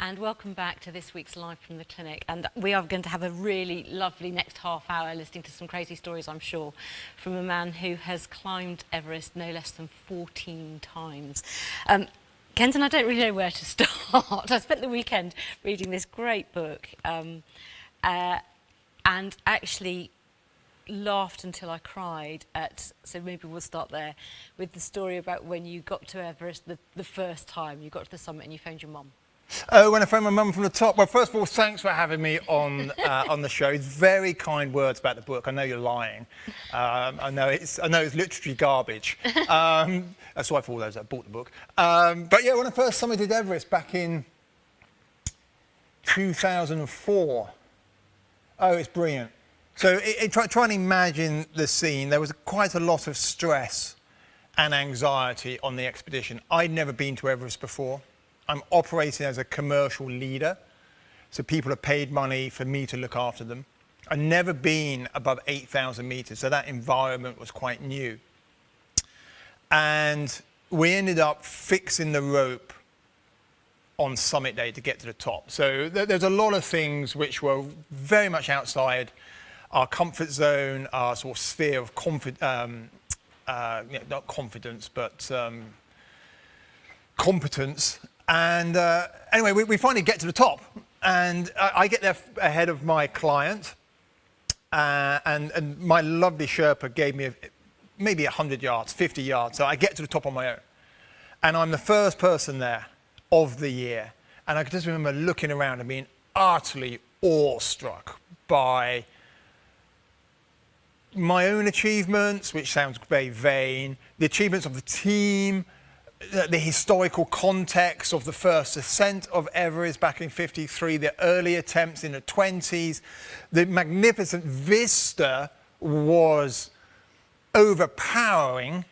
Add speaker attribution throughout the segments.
Speaker 1: and welcome back to this week's Live from the Clinic. And we are going to have a really lovely next half hour listening to some crazy stories, I'm sure, from a man who has climbed Everest no less than 14 times. Kenton, I don't really know where to start. I spent the weekend reading this great book and actually laughed until I cried so maybe we'll start there, with the story about when you got to Everest the first time. You got to the summit and you phoned your mum.
Speaker 2: Oh, when I phoned my mum from the top. Well, first of all, thanks for having me on the show. It's very kind words about the book. I know you're lying. I know it's literary garbage. That's why for all those that bought the book. But yeah, when I first summited Everest back in 2004. Oh, it's brilliant. So try and imagine the scene. There was quite a lot of stress and anxiety on the expedition. I'd never been to Everest before. I'm operating as a commercial leader, so people have paid money for me to look after them. I've never been above 8,000 meters, so that environment was quite new. And we ended up fixing the rope on summit day to get to the top. So there's a lot of things which were very much outside our comfort zone, our sort of sphere of not confidence, but competence. And anyway, we finally get to the top, and I get there ahead of my client, and my lovely Sherpa gave me maybe 100 yards, 50 yards, so I get to the top on my own. And I'm the first person there of the year, and I can just remember looking around and being utterly awestruck by my own achievements, which sounds very vain, the achievements of the team, the historical context of the first ascent of Everest back in '53, the early attempts in the 20s. The magnificent vista was overpowering.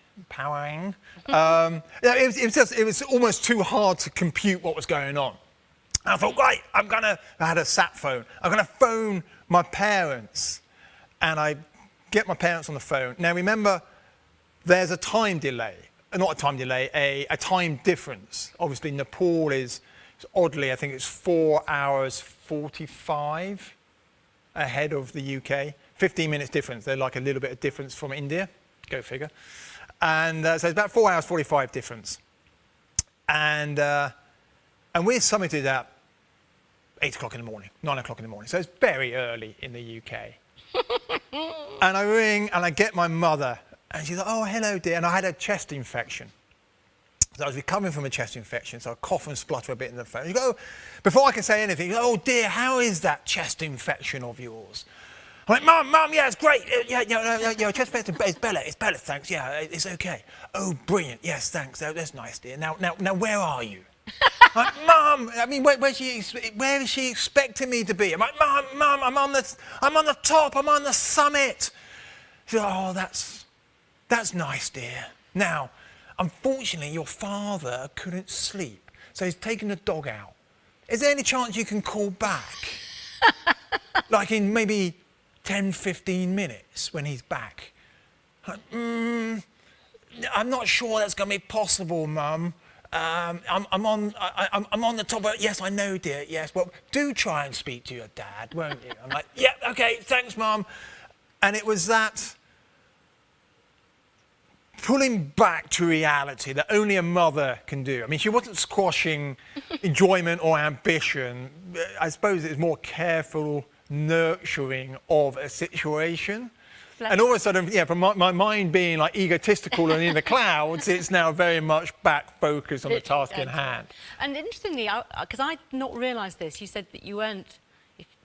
Speaker 2: It was almost too hard to compute what was going on. And I thought, right, I had a sat phone. I'm gonna phone my parents. And I get my parents on the phone. Now remember, there's a time delay. Not a time delay, a time difference. Obviously, Nepal is oddly, I think it's 4 hours 45 ahead of the UK. 15 minutes difference. They're like a little bit of difference from India. Go figure. And so it's about 4 hours 45 difference. And we're summited at 8 o'clock in the morning, 9 o'clock in the morning. So it's very early in the UK. And I ring and I get my mother. And she's like, oh, hello, dear. And I had a chest infection. So I was recovering from a chest infection, so I cough and splutter a bit in the phone. You go, before I can say anything, you go, oh, dear, how is that chest infection of yours? I'm like, Mum, yeah, it's great. Yeah, chest infection, it's better, thanks. Yeah, it's okay. Oh, brilliant. Yes, thanks. That's nice, dear. Now, where are you? I'm like, Mum, I mean, where is she expecting me to be? I'm like, Mum, I'm on the top. I'm on the summit. She's like, oh, that's nice, dear. Now, unfortunately, your father couldn't sleep, so he's taken the dog out. Is there any chance you can call back? Like in maybe 10, 15 minutes when he's back? Like, I'm not sure that's going to be possible, Mum. I'm on the top of it. Yes, I know, dear. Yes, well, do try and speak to your dad, won't you? I'm like, yeah, okay, thanks, Mum. And it was that pulling back to reality that only a mother can do. I mean, she wasn't squashing enjoyment or ambition. I suppose it's more careful nurturing of a situation. And all of a sudden, yeah, from my mind being like egotistical and in the clouds, it's now very much back focused on the task in hand.
Speaker 1: And interestingly, because I'd not realised this, you said that you weren't,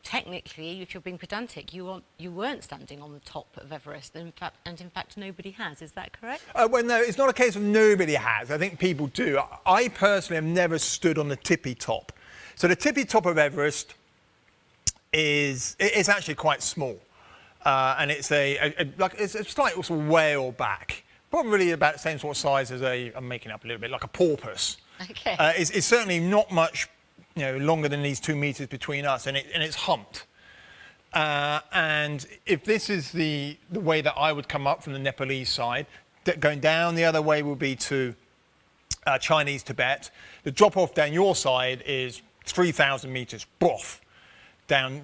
Speaker 1: technically, if you're being pedantic, you weren't standing on the top of Everest, and in fact nobody has. Is that correct?
Speaker 2: Well, no, it's not a case of nobody has. I think people do. I personally have never stood on the tippy top. So the tippy top of Everest it's actually quite small, and it's it's a slight sort of whale back, probably about the same sort of size as I'm making up a little bit, like a porpoise.
Speaker 1: Okay.
Speaker 2: It's certainly not much, longer than these 2 meters between us, and it's humped. And if this is the way that I would come up from the Nepalese side, going down the other way will be to Chinese Tibet. The drop off down your side is 3,000 meters, boff, down,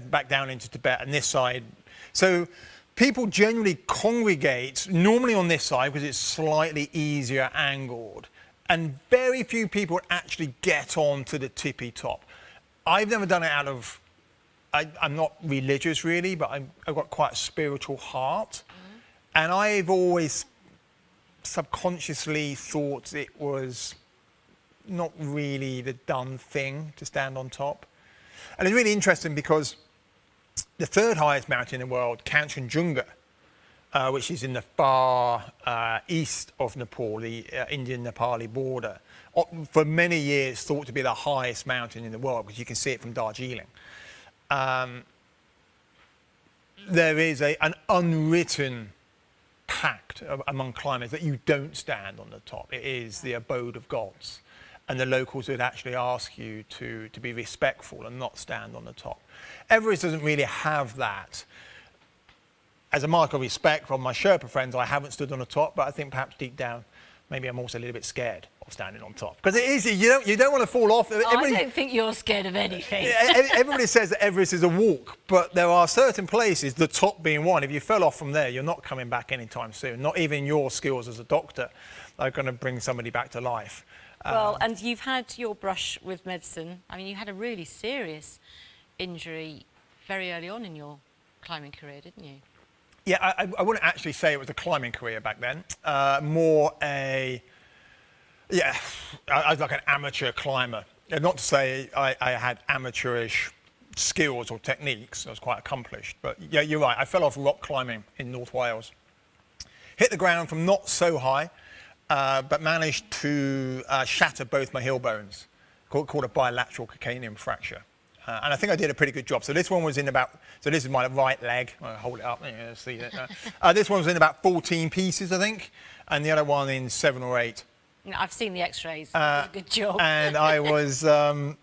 Speaker 2: back down into Tibet, and this side. So people generally congregate normally on this side because it's slightly easier angled, and very few people actually get on to the tippy top. I've never done it out of, I'm not religious really, but I've got quite a spiritual heart, and I've always subconsciously thought it was not really the done thing to stand on top. And it's really interesting because the third highest mountain in the world, Kanchenjunga, which is in the far east of Nepal, the Indian-Nepali border, for many years thought to be the highest mountain in the world because you can see it from Darjeeling. There is an unwritten pact among climbers that you don't stand on the top. It is the abode of gods. And the locals would actually ask you to be respectful and not stand on the top. Everest doesn't really have that. As a mark of respect from my Sherpa friends, I haven't stood on the top, but I think perhaps deep down, maybe I'm also a little bit scared of standing on top. Because it is, you don't want to fall off.
Speaker 1: I don't think you're scared of anything.
Speaker 2: Everybody says that Everest is a walk, but there are certain places, the top being one, if you fell off from there, you're not coming back anytime soon. Not even your skills as a doctor are going to bring somebody back to life.
Speaker 1: Well, and you've had your brush with medicine. I mean, you had a really serious injury very early on in your climbing career, didn't you?
Speaker 2: Yeah, I wouldn't actually say it was a climbing career back then. I was like an amateur climber. Not to say I had amateurish skills or techniques. I was quite accomplished. But yeah, you're right. I fell off rock climbing in North Wales. Hit the ground from not so high. But managed to shatter both my heel bones, called a bilateral calcaneum fracture. And I think I did a pretty good job. So this one was in so this is my right leg. I'll hold it up, see it. This one was in about 14 pieces, I think, and the other one in 7 or 8.
Speaker 1: I've seen the x-rays. Good job.
Speaker 2: And I was, first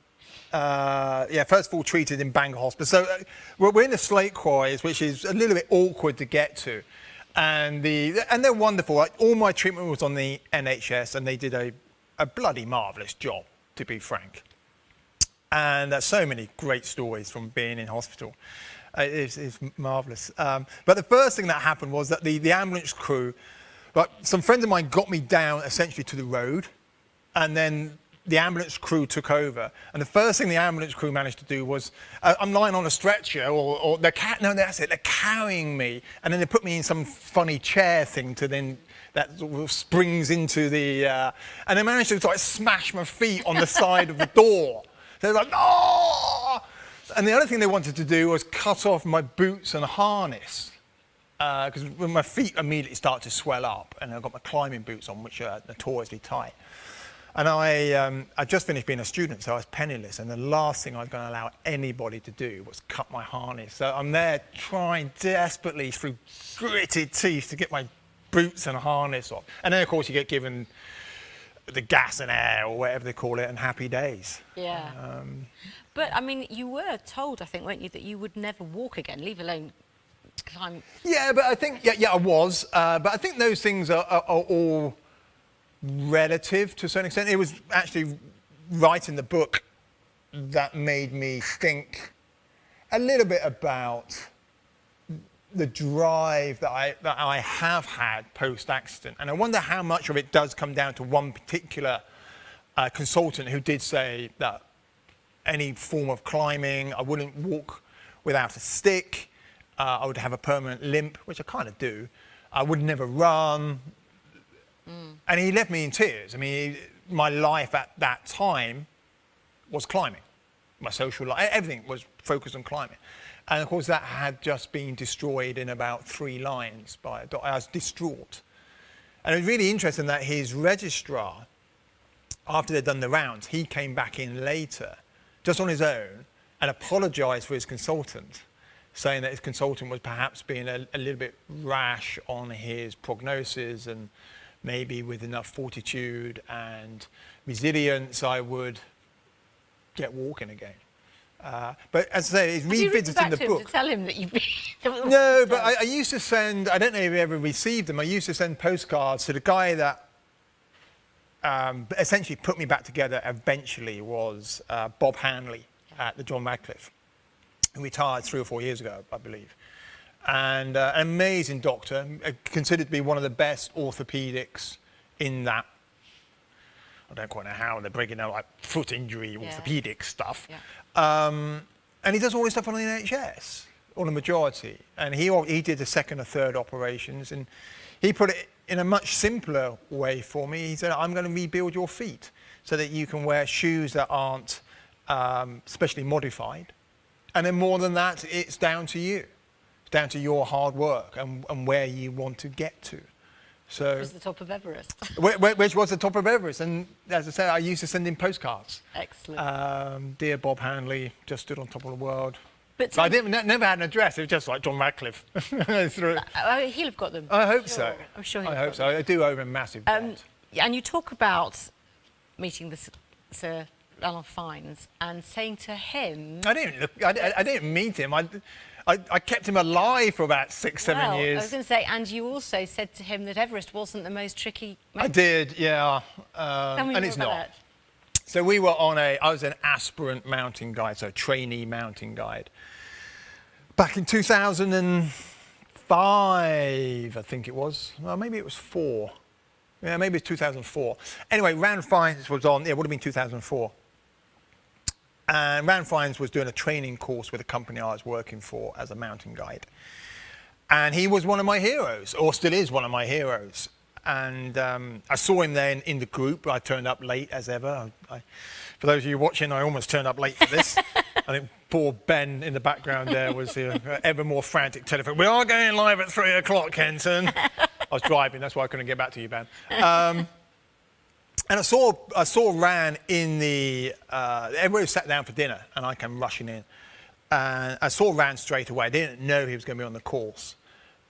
Speaker 2: of all treated in Bangor Hospital. So we're in the slate quarries, which is a little bit awkward to get to. And they're wonderful. All my treatment was on the NHS, and they did a bloody marvellous job, to be frank. And there's so many great stories from being in hospital. It's marvellous. But the first thing that happened was that the ambulance crew, some friends of mine got me down essentially to the road, and then the ambulance crew took over. And the first thing the ambulance crew managed to do was, I'm lying on a stretcher, or they're carrying me, and then they put me in some funny chair thing that sort of springs into the, and they managed to smash my feet on the side of the door. They're like, oh! And the other thing they wanted to do was cut off my boots and harness, because my feet immediately start to swell up, and I've got my climbing boots on, which are notoriously tight. And I just finished being a student, so I was penniless, and the last thing I was going to allow anybody to do was cut my harness. So I'm there trying desperately through gritted teeth to get my boots and harness off. And then, of course, you get given the gas and air, or whatever they call it, and happy days.
Speaker 1: Yeah. But, I mean, you were told, I think, weren't you, that you would never walk again, leave alone climb? Yeah,
Speaker 2: but I think, I was. But I think those things are all relative to a certain extent. It was actually writing the book that made me think a little bit about the drive that I have had post-accident. And I wonder how much of it does come down to one particular consultant who did say that any form of climbing, I wouldn't walk without a stick, I would have a permanent limp, which I kind of do. I would never run. And he left me in tears. I mean, my life at that time was climbing. My social life, everything was focused on climbing. And of course, that had just been destroyed in about 3 lines by a doctor. I was distraught. And it was really interesting that his registrar, after they'd done the rounds, he came back in later, just on his own, and apologised for his consultant, saying that his consultant was perhaps being a little bit rash on his prognosis, and maybe with enough fortitude and resilience, I would get walking again. But as I say, it's revisited in the book.
Speaker 1: To tell him that you've been...
Speaker 2: No, but I used to send, I don't know if you ever received them, I used to send postcards to the guy that essentially put me back together eventually was Bob Hanley at the John Radcliffe, who retired 3 or 4 years ago, I believe. And an amazing doctor, considered to be one of the best orthopedics in that. I don't quite know how they're breaking down like foot injury, orthopedic stuff. Yeah. And he does all this stuff on the NHS, or the majority. And he did the second or third operations, and he put it in a much simpler way for me. He said, I'm going to rebuild your feet so that you can wear shoes that aren't specially modified. And then more than that, it's down to you. It's down to your hard work and where you want to get to. So,
Speaker 1: which was the top of Everest.
Speaker 2: Which was the top of Everest. And as I said, I used to send him postcards.
Speaker 1: Excellent.
Speaker 2: Dear Bob Hanley, just stood on top of the world.
Speaker 1: But
Speaker 2: I never had an address. It was just like John Radcliffe.
Speaker 1: He'll have got them.
Speaker 2: I hope so.
Speaker 1: I'm sure
Speaker 2: I hope so. I do owe him a massive debt.
Speaker 1: And you talk about meeting Sir Ralph Fiennes and saying to him...
Speaker 2: I didn't meet him. I kept him alive for about 6-7 years.
Speaker 1: I was going to say, and you also said to him that Everest wasn't the most tricky mountain.
Speaker 2: I did, yeah.
Speaker 1: Tell me
Speaker 2: and
Speaker 1: more
Speaker 2: it's
Speaker 1: about
Speaker 2: not.
Speaker 1: that.
Speaker 2: So we were I was an aspirant mountain guide, so trainee mountain guide. Back in 2005, I think it was. Well, maybe it was 4. Yeah, maybe it's 2004. Anyway, Rand Fiennes was on, it would have been 2004. And Rand Fiennes was doing a training course with a company I was working for as a mountain guide. And he was one of my heroes, or still is one of my heroes. And I saw him then in the group. I turned up late as ever. For those of you watching, I almost turned up late for this. I think poor Ben in the background there was ever more frantic telephone. We are going live at 3 o'clock, Kenton. I was driving, that's why I couldn't get back to you, Ben. And I saw Rand in the, everybody sat down for dinner and I came rushing in. And I saw Rand straight away. I didn't know he was going to be on the course.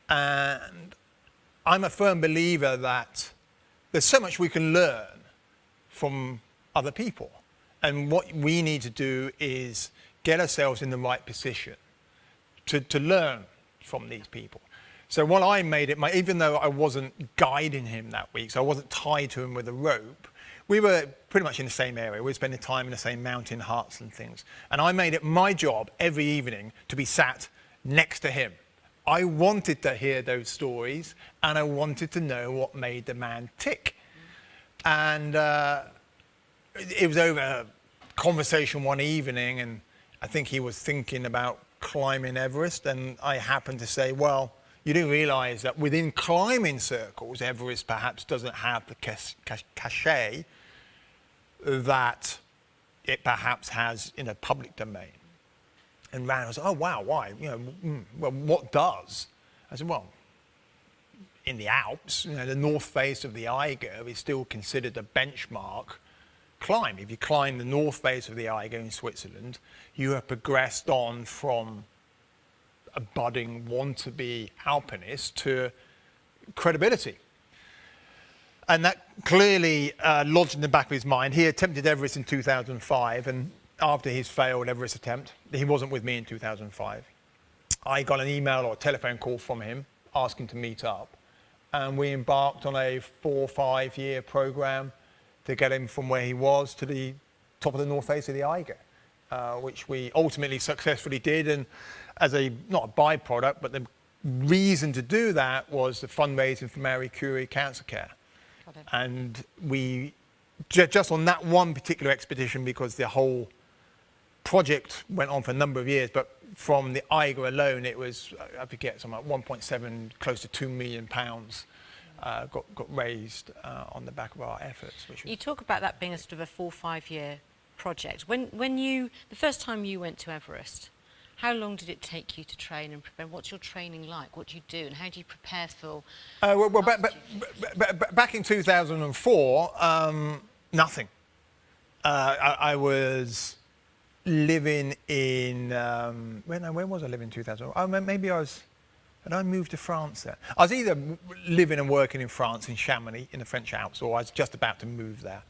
Speaker 2: And I'm a firm believer that there's so much we can learn from other people. And what we need to do is get ourselves in the right position to learn from these people. So what I made it, even though I wasn't guiding him that week, so I wasn't tied to him with a rope, we were pretty much in the same area. We were spending time in the same mountain huts and things. And I made it my job every evening to be sat next to him. I wanted to hear those stories and I wanted to know what made the man tick. And it was over a conversation one evening, and I think he was thinking about climbing Everest, and I happened to say, well, you do realise that within climbing circles, Everest perhaps doesn't have the cachet that it perhaps has in a public domain. And Rand was, oh wow, why? Well, what does? I said, well, in the Alps, the north face of the Eiger is still considered a benchmark climb. If you climb the north face of the Eiger in Switzerland, you have progressed on from a budding want-to-be alpinist to credibility. And that clearly lodged in the back of his mind. He attempted Everest in 2005, and after his failed Everest attempt, he wasn't with me in 2005. I got an email or a telephone call from him asking to meet up, and we embarked on a 4 or 5 year program to get him from where he was to the top of the north face of the Eiger, which we ultimately successfully did. And as not a byproduct, but the reason to do that was the fundraising for Marie Curie Cancer Care. And we, just on that one particular expedition, because the whole project went on for a number of years, but from the Eiger alone, it was, I forget, something like 1.7, close to £2 million got raised on the back of our efforts. Which was...
Speaker 1: You talk about that being a sort of a 4 or 5 year project. When you, the first time you went to Everest, how long did it take you to train and prepare? What's your training like? What do you do, and how do you prepare for?
Speaker 2: Back in 2004, nothing. I was living in where was I living in 2000? Oh, maybe I was. Had I moved to France there? I was either living and working in France, in Chamonix, in the French Alps, or I was just about to move there.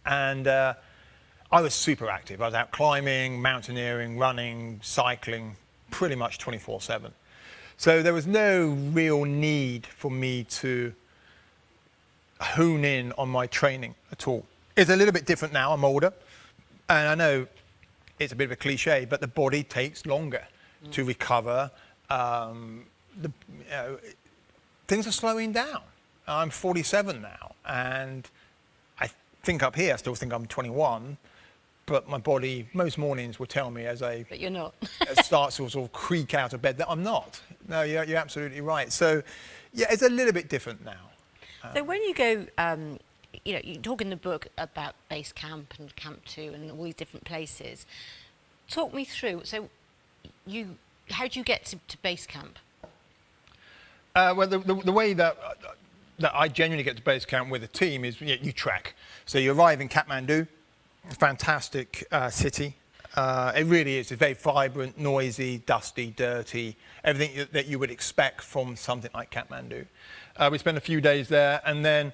Speaker 2: And I was super active. I was out climbing, mountaineering, running, cycling, pretty much 24/7. So there was no real need for me to hone in on my training at all. It's a little bit different now. I'm older, and I know it's a bit of a cliche, but the body takes longer to recover. Things are slowing down. I'm 47 now, and I think up here I still think I'm 21, but my body most mornings will tell me as I
Speaker 1: But you're not.
Speaker 2: start to sort of creak out of bed that I'm not. No, you're absolutely right. So, yeah, it's a little bit different now.
Speaker 1: So when you go, you know, you talk in the book about base camp and Camp 2 and all these different places. Talk me through. So, how do you get to base camp?
Speaker 2: Well, the way that I genuinely get to base camp with a team is you trek. So you arrive in Kathmandu, a fantastic city. It really is. It's very vibrant, noisy, dusty, dirty, everything that you would expect from something like Kathmandu. We spend a few days there, and then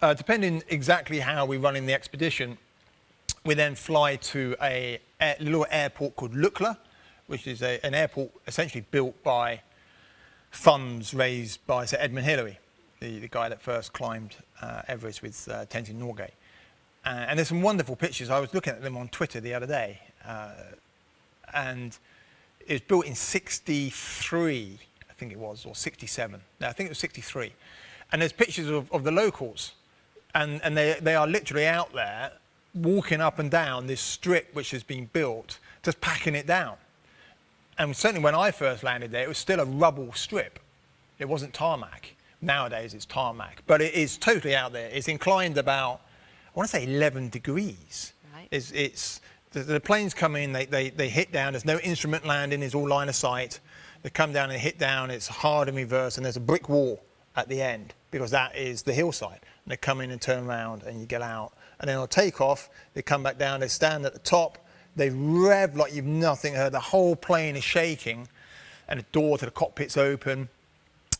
Speaker 2: depending exactly how we run in the expedition, we then fly to a little airport called Lukla, which is an airport essentially built by funds raised by Sir Edmund Hillary, the guy that first climbed Everest with Tenzing Norgay. And there's some wonderful pictures. I was looking at them on Twitter the other day, and it was built in 63, I think it was, or 67. No, I think it was 63. And there's pictures of the locals, and they are literally out there walking up and down this strip which has been built, just packing it down. And certainly when I first landed there, it was still a rubble strip. It wasn't tarmac. Nowadays it's tarmac, but it is totally out there. It's inclined about, I want to say 11 degrees.
Speaker 1: Right.
Speaker 2: It's the planes come in, they hit down, there's no instrument landing, it's all line of sight. They come down and hit down, it's hard in reverse, and there's a brick wall at the end, because that is the hillside. And they come in and turn around and you get out. And then on takeoff, they come back down, they stand at the top, they rev like you've nothing heard. The whole plane is shaking, and the door to the cockpit's open,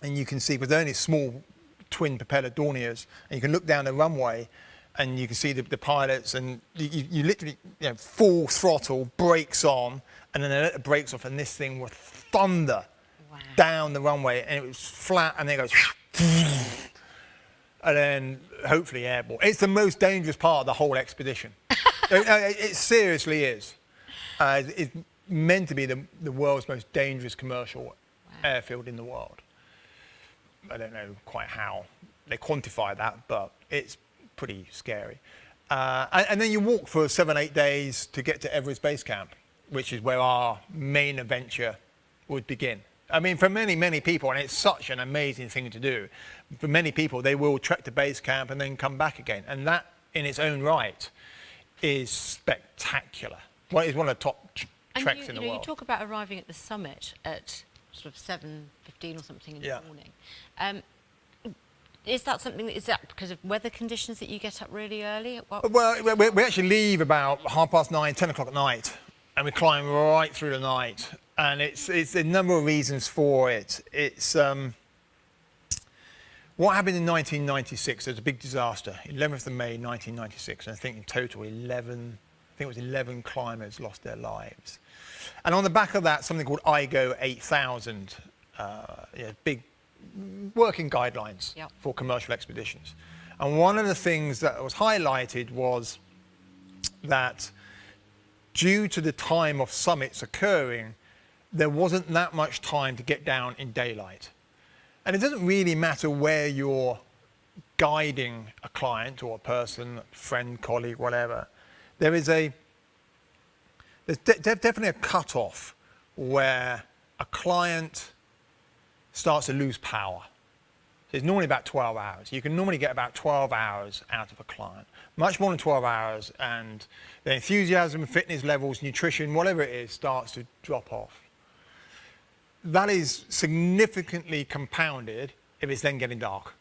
Speaker 2: and you can see, with only small twin propeller Dorniers, and you can look down the runway, and you can see the pilots, and you literally, full throttle, brakes on, and then they let the brakes off, and this thing would thunder down the runway, and it was flat, and then it goes, and then hopefully airborne. It's the most dangerous part of the whole expedition. It seriously is. It's meant to be the world's most dangerous commercial airfield in the world. I don't know quite how they quantify that, but it's pretty scary. And then you walk for 7-8 days to get to Everest Base Camp, which is where our main adventure would begin. I mean, for many, many people, and it's such an amazing thing to do, for many people, they will trek to base camp and then come back again. And that, in its own right, is spectacular. Well, it's one of the top treks in the world.
Speaker 1: You talk about arriving at the summit at sort of 7:15 or something in the morning. Is that something? Is that because of weather conditions that you get up really early?
Speaker 2: Well, we actually leave about 9:30, 10 o'clock at night, and we climb right through the night. And it's a number of reasons for it. It's what happened in 1996. There was a big disaster, 11th of May 1996, and I think in total 11 climbers lost their lives. And on the back of that, something called IGO 8000, big working guidelines for commercial expeditions. And one of the things that was highlighted was that due to the time of summits occurring, there wasn't that much time to get down in daylight. And it doesn't really matter where you're guiding a client or a person, friend, colleague, whatever. There's definitely a cut-off where a client starts to lose power. It's normally about 12 hours. You can normally get about 12 hours out of a client. Much more than 12 hours, and the enthusiasm, fitness levels, nutrition, whatever it is, starts to drop off. That is significantly compounded if it's then getting dark.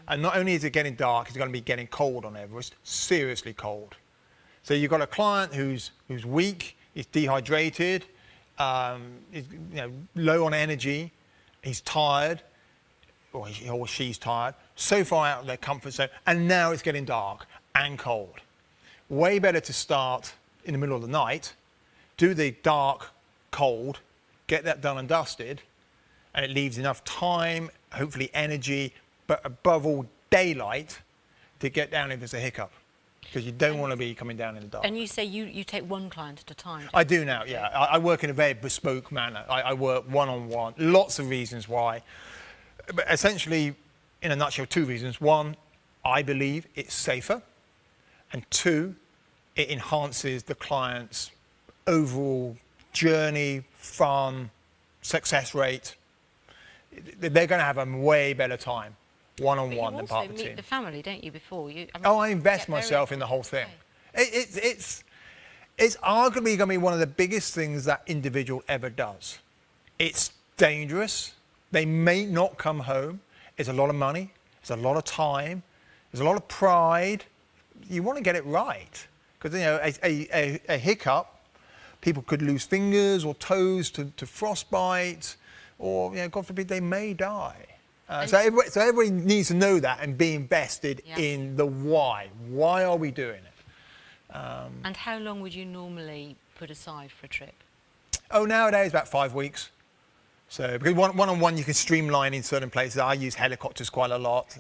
Speaker 2: And not only is it getting dark, it's going to be getting cold on Everest, seriously cold. So you've got a client who's weak, he's dehydrated, he's low on energy, he's tired, or he or she's tired, so far out of their comfort zone, and now it's getting dark and cold. Way better to start in the middle of the night, do the dark, cold, get that done and dusted, and it leaves enough time, hopefully energy, but above all daylight, to get down if there's a hiccup, because you don't want to be coming down in the dark.
Speaker 1: And you say you take one client at a time?
Speaker 2: I do now, yeah. I work in a very bespoke manner. I work one-on-one. Lots of reasons why. But essentially, in a nutshell, 2 reasons. 1, I believe it's safer. And 2, it enhances the client's overall journey, fun, success rate. They're going to have a way better time one-on-one than part of the team.
Speaker 1: You also meet the family, don't you, before?
Speaker 2: I invest myself in the whole thing. It's arguably going to be one of the biggest things that individual ever does. It's dangerous. They may not come home. It's a lot of money. It's a lot of time. There's a lot of pride. You want to get it right. Because, you know, a hiccup, people could lose fingers or toes to frostbite, or, you know, God forbid, they may die. So everybody needs to know that and be invested in the why. Why are we doing it?
Speaker 1: And how long would you normally put aside for a trip?
Speaker 2: Oh, nowadays about 5 weeks. So because one-on-one you can streamline in certain places. I use helicopters quite a lot.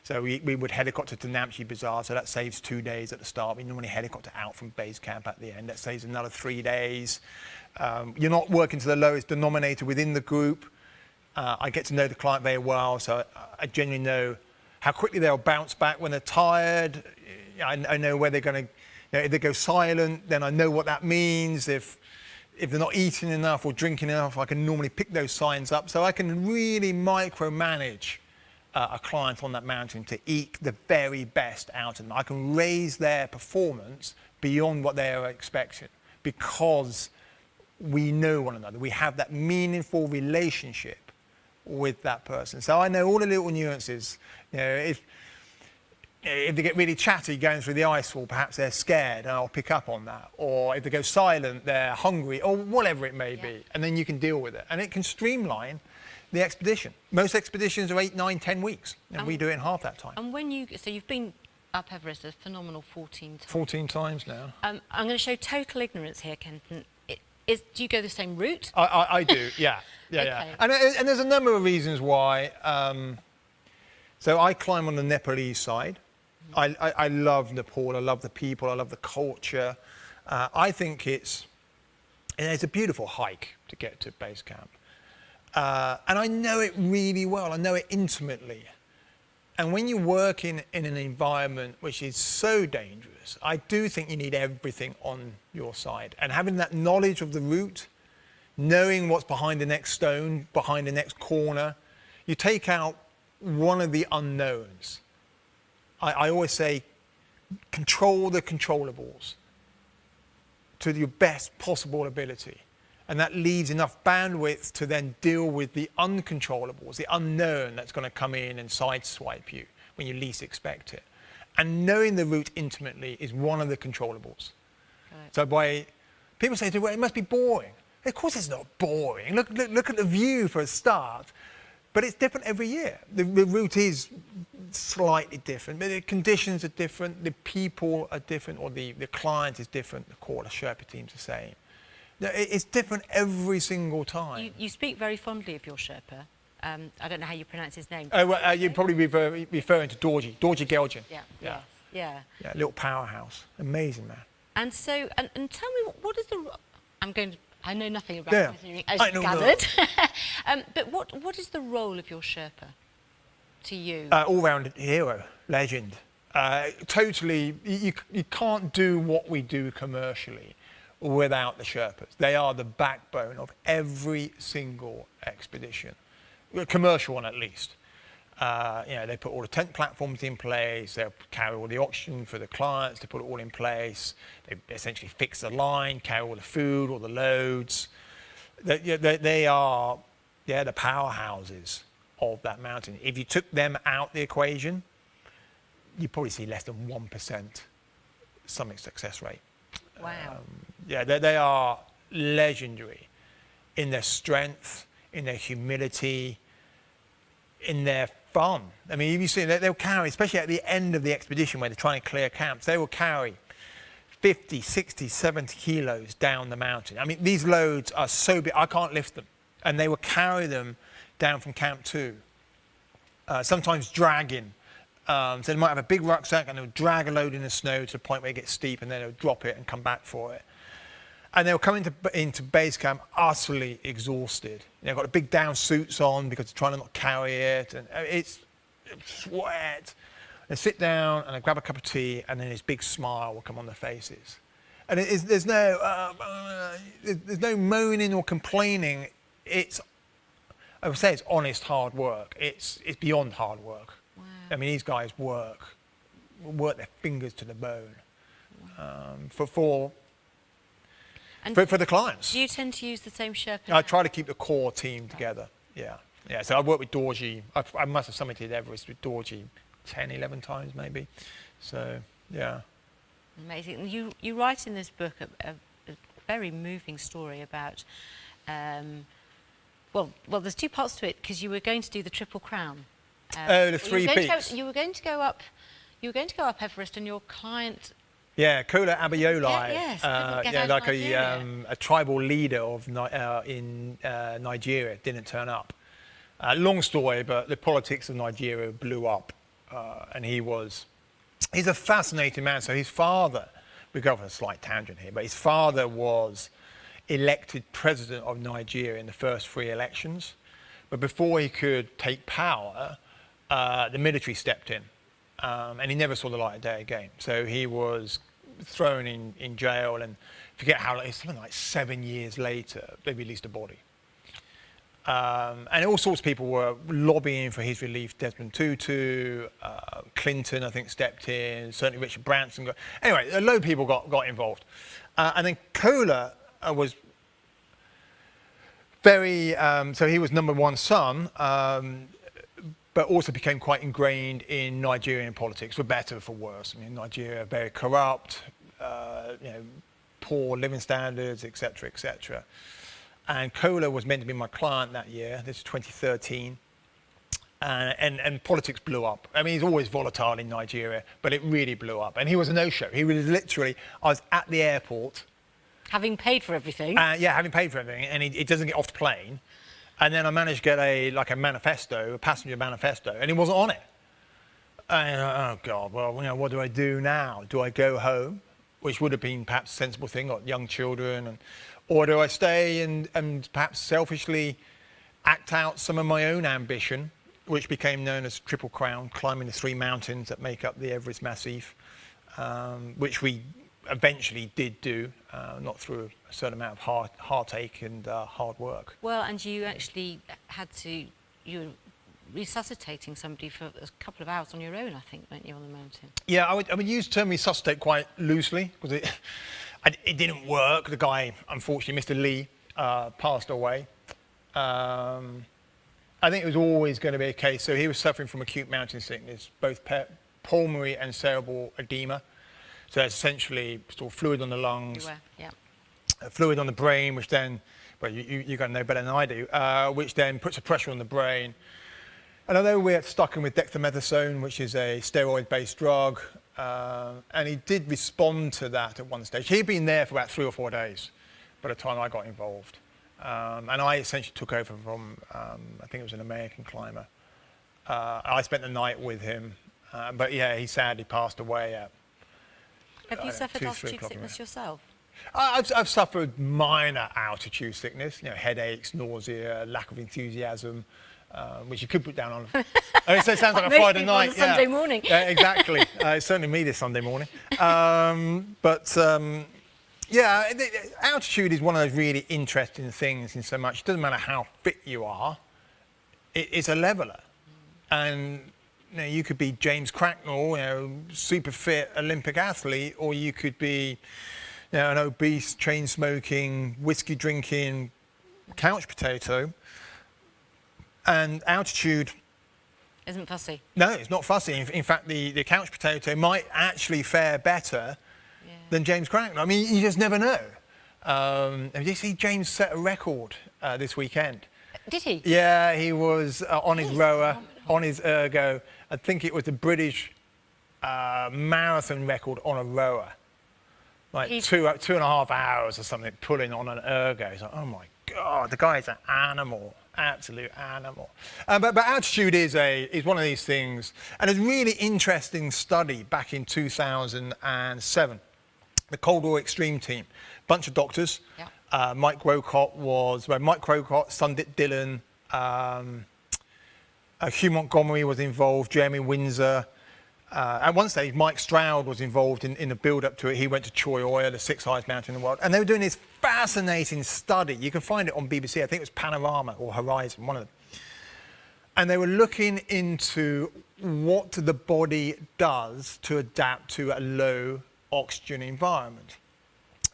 Speaker 2: So we would helicopter to Namche Bazaar, so that saves 2 days at the start. We normally helicopter out from base camp at the end. That saves another 3 days. You're not working to the lowest denominator within the group. I get to know the client very well, so I genuinely know how quickly they'll bounce back when they're tired. I know where they're going to, you know, if they go silent, then I know what that means. If they're not eating enough or drinking enough, I can normally pick those signs up. So I can really micromanage a client on that mountain to eke the very best out of them. I can raise their performance beyond what they are expecting because we know one another. We have that meaningful relationship with that person. So I know all the little nuances. You know, if they get really chatty going through the ice wall, perhaps they're scared, and I'll pick up on that. Or if they go silent, they're hungry, or whatever it may be. And then you can deal with it. And it can streamline the expedition. Most expeditions are 8, 9, 10 weeks, and we do it in half that time.
Speaker 1: And so you've been up Everest a phenomenal 14 times.
Speaker 2: 14 times now.
Speaker 1: I'm going to show total ignorance here, Kenton. Do you go the same route?
Speaker 2: I do, yeah.
Speaker 1: Okay.
Speaker 2: And there's a number of reasons why. So I climb on the Nepalese side. I love Nepal. I love the people. I love the culture. I think it's a beautiful hike to get to base camp. And I know it really well. I know it intimately. And when you work in an environment which is so dangerous, I do think you need everything on your side. And having that knowledge of the route, knowing what's behind the next stone, behind the next corner, you take out one of the unknowns. I always say, control the controllables to your best possible ability. And that leaves enough bandwidth to then deal with the uncontrollables, the unknown that's going to come in and sideswipe you when you least expect it. And knowing the route intimately is one of the controllables. Right. So people say, well, it must be boring. Of course it's not boring. Look at the view for a start. But it's different every year. The route is slightly different, but the conditions are different, the people are different, or the client is different, the core, the Sherpa team's the same. It's different every single time.
Speaker 1: You speak very fondly of your Sherpa. I don't know how you pronounce his name.
Speaker 2: Oh, well, you're probably referring to Dorji Gelgin.
Speaker 1: Yeah,
Speaker 2: little powerhouse. Amazing man.
Speaker 1: And so, and tell me, what is the... I know nothing about mountaineering, as you gathered. But what is the role of your Sherpa to you?
Speaker 2: All-round hero, legend. Totally, you can't do what we do commercially without the Sherpas. They are the backbone of every single expedition, a commercial one at least. They put all the tent platforms in place, they carry all the oxygen for the clients, they put it all in place, they essentially fix the line, carry all the food, all the loads. They are the powerhouses of that mountain. If you took them out the equation, you'd probably see less than 1% summit success rate.
Speaker 1: Wow.
Speaker 2: They are legendary in their strength, in their humility, in their fun. I mean, you see, they'll carry, especially at the end of the expedition where they're trying to clear camps, they will carry 50, 60, 70 kilos down the mountain. I mean, these loads are so big, I can't lift them. And they will carry them down from Camp 2, sometimes dragging So they might have a big rucksack and they'll drag a load in the snow to the point where it gets steep, and then they'll drop it and come back for it. And they'll come into base camp utterly exhausted. They've got the big down suits on because they're trying to not carry it, and it's sweat. They sit down and they grab a cup of tea, and then this big smile will come on their faces. And there's no moaning or complaining. I would say it's honest hard work. It's beyond hard work.
Speaker 1: Wow.
Speaker 2: I mean, these guys work their fingers to the bone for the clients.
Speaker 1: Do you tend to use the same Sherpa?
Speaker 2: I try to keep the core team together. Yeah. So I worked with Dorji. I must have summited Everest with Dorji 10, 11 times maybe. So yeah.
Speaker 1: Amazing. You write in this book a very moving story about. Well, there's two parts to it, because you were going to do the Triple Crown.
Speaker 2: The 3 peaks.
Speaker 1: You were going to go up Everest, and your client.
Speaker 2: Yeah, Kola Abiolai.
Speaker 1: Yes.
Speaker 2: Like a tribal leader in Nigeria didn't turn up. Long story, but the politics of Nigeria blew up, and he's a fascinating man. So his father, we go for a slight tangent here, but his father was elected president of Nigeria in the first 3 elections. But before he could take power, the military stepped in, and he never saw the light of day again. So he was thrown in jail, and forget how, it's something like 7 years later, they released a body. And all sorts of people were lobbying for his relief. Desmond Tutu, Clinton, I think, stepped in, certainly Richard Branson. Anyway, a load of people got involved. And then Kola was very, so he was #1 son, but also became quite ingrained in Nigerian politics, for better or for worse. I mean, Nigeria, very corrupt, poor living standards, etc., etc. And Kola was meant to be my client that year. This is 2013. And politics blew up. I mean, he's always volatile in Nigeria, but it really blew up. And he was a no-show. He was literally, I was at the airport.
Speaker 1: Having paid for everything.
Speaker 2: Having paid for everything, and he doesn't get off the plane. And then I managed to get a manifesto, a passenger manifesto, and he wasn't on it. And oh God, well, what do I do now? Do I go home, which would have been perhaps a sensible thing, got young children, or do I stay and perhaps selfishly act out some of my own ambition, which became known as Triple Crown, climbing the 3 mountains that make up the Everest Massif, which we eventually did do, not through a certain amount of heartache and hard work.
Speaker 1: Well, and you actually you were resuscitating somebody for a couple of hours on your own, I think, weren't you, on the mountain? Yeah,
Speaker 2: I would use the term resuscitate quite loosely, because it didn't work. The guy, unfortunately, Mr. Lee, passed away. I think it was always going to be a case. So he was suffering from acute mountain sickness, both pulmonary and cerebral edema. So that's essentially sort of fluid on the lungs, fluid on the brain, which then, well, you're going to know better than I do, which then puts a pressure on the brain. And although we're stuck in with dexamethasone, which is a steroid-based drug, and he did respond to that at one stage. He'd been there for about 3 or 4 days by the time I got involved. And I essentially took over from, I think it was an American climber. I spent the night with him, but yeah, he sadly passed away at
Speaker 1: Have you suffered altitude sickness yourself?
Speaker 2: I've suffered minor altitude sickness, headaches, nausea, lack of enthusiasm, which you could put down on. I mean, so it sounds like a Friday night.
Speaker 1: On a Sunday morning.
Speaker 2: Exactly. It's certainly me this Sunday morning. Altitude is one of those really interesting things in so much. It doesn't matter how fit you are, it's a leveler. And you could be James Cracknell, super fit Olympic athlete, or you could be an obese, chain-smoking, whiskey-drinking couch potato. And altitude
Speaker 1: isn't fussy.
Speaker 2: No, it's not fussy. In fact, the couch potato might actually fare better than James Cracknell. I mean, you just never know. Did you see James set a record this weekend?
Speaker 1: Did he?
Speaker 2: Yeah, he was on his rower, on his ergo. I think it was the British marathon record on a rower. Like 2.5 hours or something, pulling on an ergo. It's like, oh my God, the guy's an animal. absolute animal. But altitude is one of these things, and a really interesting study back in 2007. The Cold War Extreme team, bunch of doctors.
Speaker 1: Yeah.
Speaker 2: Mike Crocott, Sundit Dillon, Hugh Montgomery was involved, Jeremy Windsor. At one stage, Mike Stroud was involved in the build-up to it. He went to Choi Oya, the 6th highest mountain in the world. And they were doing this fascinating study. You can find it on BBC. I think it was Panorama or Horizon, one of them. And they were looking into what the body does to adapt to a low oxygen environment.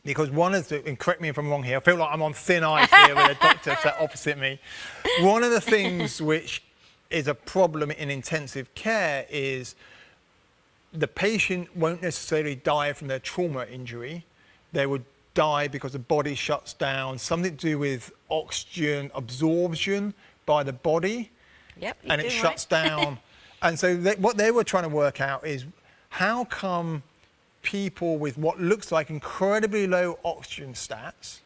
Speaker 2: Because one of the, and correct me if I'm wrong here, I feel like I'm on thin ice here with a doctor sat opposite me. One of the things which is a problem in intensive care is the patient won't necessarily die from their trauma injury. They would die because the body shuts down, something to do with oxygen absorption by the body.
Speaker 1: Yep,
Speaker 2: and it shuts down. And so what they were trying to work out is how come people with what looks like incredibly low oxygen stats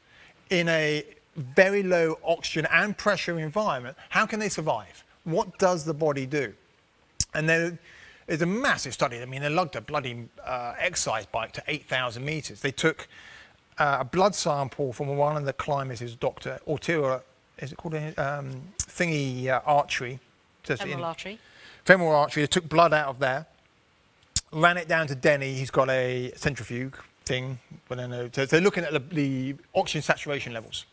Speaker 2: in a very low oxygen and pressure environment, how can they survive? What does the body do? And there's a massive study. I mean, they lugged a bloody exercise bike to 8,000 meters. They took a blood sample from one of the climbers, who's Dr. Ortira, is it called archery?
Speaker 1: Femoral artery.
Speaker 2: Femoral artery. They took blood out of there, ran it down to Denny. He's got a centrifuge thing. But then so they're looking at the oxygen saturation levels,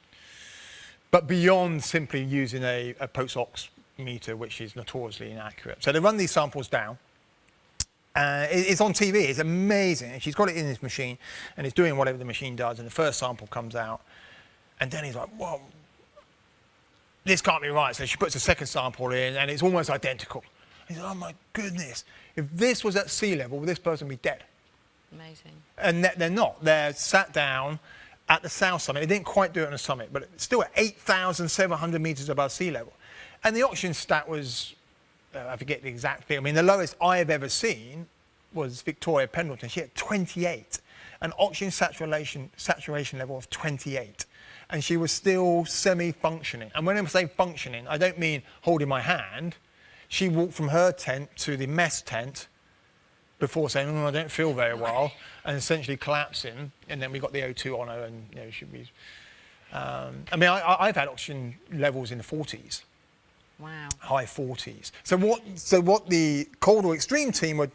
Speaker 2: but beyond simply using a post-ox meter, which is notoriously inaccurate. So they run these samples down. It's on TV, it's amazing. And she's got it in this machine and it's doing whatever the machine does, and the first sample comes out and Denny's like, whoa, this can't be right. So she puts a second sample in and it's almost identical. He's like, oh my goodness, if this was at sea level, this person would be dead.
Speaker 1: Amazing.
Speaker 2: And they're not. They're sat down at the south summit. They didn't quite do it on the summit, but it's still at 8,700 meters above sea level. And the oxygen stat was, I forget the exact figure. I mean, the lowest I have ever seen was Victoria Pendleton. She had 28, an oxygen saturation level of 28. And she was still semi-functioning. And when I say functioning, I don't mean holding my hand. She walked from her tent to the mess tent before saying, oh, I don't feel very well, and essentially collapsing. And then we got the O2 on her, and she was. I mean, I've had oxygen levels in the 40s.
Speaker 1: Wow.
Speaker 2: High 40s. So what the Cold War Extreme team were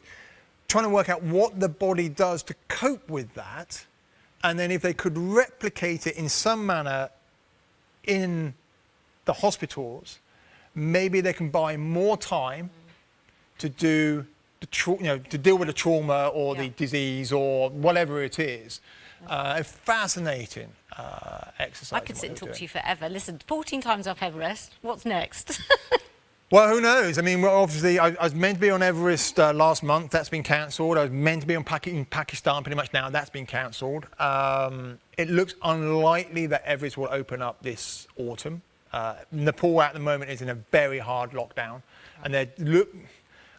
Speaker 2: trying to work out what the body does to cope with that, and then if they could replicate it in some manner in the hospitals, maybe they can buy more time to do to deal with the trauma or the disease or whatever it is. A fascinating exercise.
Speaker 1: I could sit and talk to you forever. Listen, 14 times off Everest. What's next?
Speaker 2: Well, who knows? I mean, obviously, I was meant to be on Everest last month. That's been cancelled. I was meant to be in Pakistan pretty much now. That's been cancelled. It looks unlikely that Everest will open up this autumn. Nepal at the moment is in a very hard lockdown. And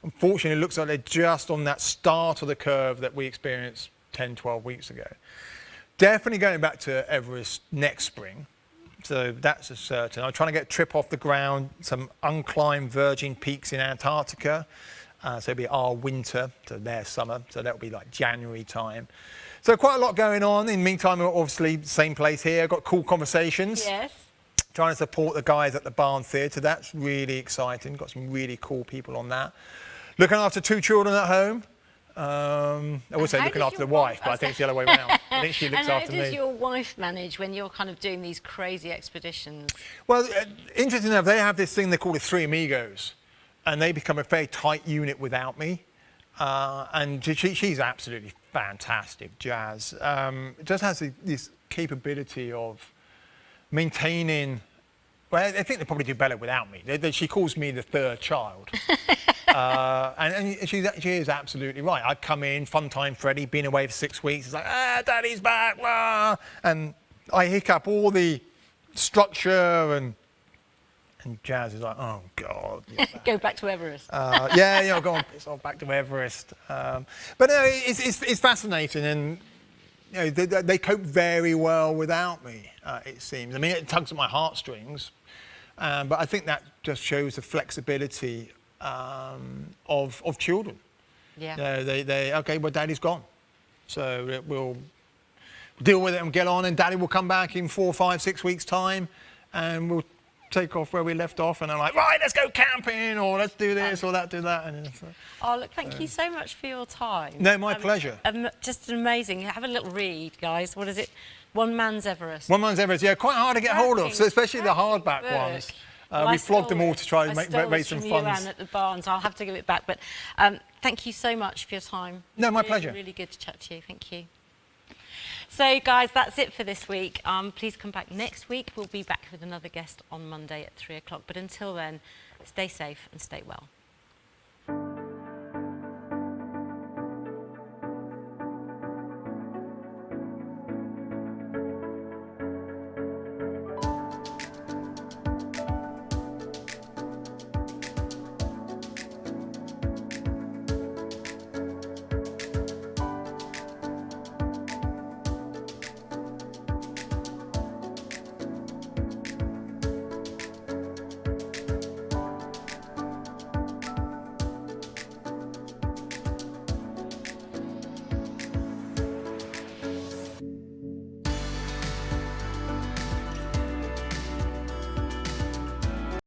Speaker 2: unfortunately, it looks like they're just on that start of the curve that we experienced 10, 12 weeks ago. Definitely going back to Everest next spring. So that's a certain. I'm trying to get a trip off the ground, some unclimbed virgin peaks in Antarctica. So it'll be our winter, so their summer. So that'll be like January time. So quite a lot going on. In the meantime, we're obviously same place here. Got cool conversations.
Speaker 1: Yes.
Speaker 2: Trying to support the guys at the Barn Theatre. That's really exciting. Got some really cool people on that. Looking after 2 children at home. I would say looking after the wife, but I think it's the other way around. I think she looks after me.
Speaker 1: And how does your wife manage when you're kind of doing these crazy expeditions?
Speaker 2: Well, interesting enough, they have this thing they call the Three Amigos, and they become a very tight unit without me. And she's absolutely fantastic, Jazz. Just has this capability of maintaining. Well, I think they probably do better without me. She calls me the third child. And she is absolutely right. I come in, fun time Freddie, been away for 6 weeks. It's like, Daddy's back, rah! And I hiccup all the structure, and Jazz is like, oh, God.
Speaker 1: Go back to Everest.
Speaker 2: Go on, it's all back to Everest. But no, it's fascinating, and they cope very well without me, it seems. I mean, it tugs at my heartstrings. But I think that just shows the flexibility of children.
Speaker 1: Yeah.
Speaker 2: They okay, well, Daddy's gone, so we'll deal with it and get on, and Daddy will come back in 4, 5, 6 weeks' time, and we'll take off where we left off, and I'm like, right, let's go camping, or let's do this, or that, do that. And
Speaker 1: oh, look, thank you so much for your time.
Speaker 2: No, my pleasure.
Speaker 1: Just amazing. Have a little read, guys. What is it? One Man's Everest.
Speaker 2: One Man's Everest, yeah, quite hard to get hold of, so especially the hardback ones. We flogged them all to try and raise some funds.
Speaker 1: At the barn, so I'll have to give it back. But thank you so much for your time.
Speaker 2: No, my
Speaker 1: really,
Speaker 2: pleasure.
Speaker 1: Really good to chat to you. Thank you. So, guys, that's it for this week. Please come back next week. We'll be back with another guest on Monday at 3 o'clock. But until then, stay safe and stay well.